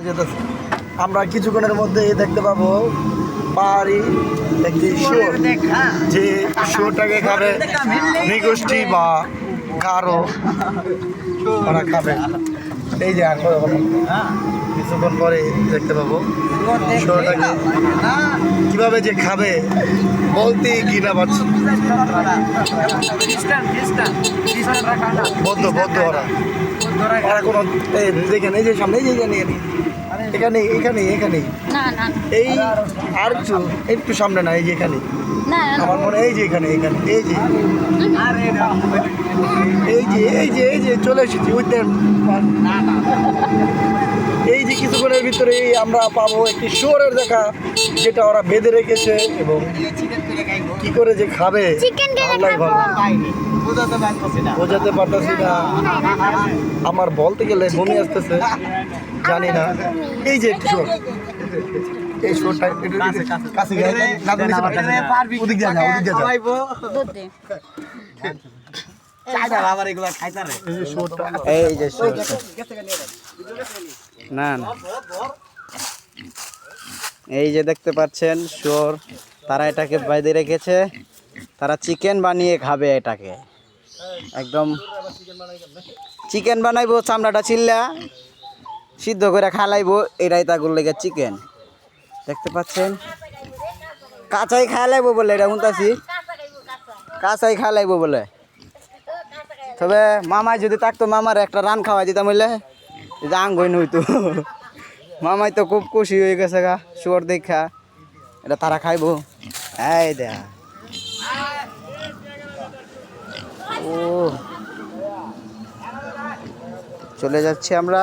যেতেছে। আমরা কিছুক্ষণের মধ্যে দেখতে পাবো পাহাড়ি একটি শুয়োর, যে শুয়োরটাকে খাবে নৃগোষ্ঠী বা গারো, ওরা খাবে। এই যে এখন কিছুক্ষণ পরে দেখতে পাবো শুয়োরটাকে কিভাবে যে খাবে বলতেই ঘৃণা পাচ্ছে। বদ্ধ বদ্ধ ওরা ওরা কোনো দেখেন, এই যে সামনে, এই যে এখানে এখানে এখানে এই আর একটু সামনে না, এই যে এখানে আমার মনে, এই যে এখানে এখানে এই যে এই যে এই যে এই যে চলে এসেছি উইথেন। এই যে কিছুক্ষণের ভিতরে আমরা পাবো একটি শুয়োরের দেখা, যেটা ওরা বেঁধে রেখেছে এবং কি করে যে খাবে আল্লাহই ভালো, বোঝাতে পারতেছি না। আমার বলতে গেলে বমি আসতেছে, জানি না। এই যে একটি শুয়োর, এই শুয়োরটা কাছে ওদিক যা, ওদিক যা না না, এই যে দেখতে পাচ্ছেন শুয়োর, তারা এটাকে বেঁধে রেখেছে, তারা চিকেন বানিয়ে খাবে। এটাকে একদম চিকেন বানাইবো, চামড়াটা চিল্লা সিদ্ধ করে খালাইবো, এটাই তাগুর লেগে চিকেন। দেখতে পাচ্ছেন কাঁচাই খাইলাইবো বলে, এটা শুনতাছি কাঁচাই খাইলাইবো বলে। তবে মামাই যদি থাকতো, মামার একটা রান খাওয়াই দিতাম বললে আঙ্গই নইতো। মামাই তো খুব খুশি হয়ে গেছে গা শুয়োর দেখা, এটা তারা খাইবো। এই দেখা ও চলে যাচ্ছি আমরা।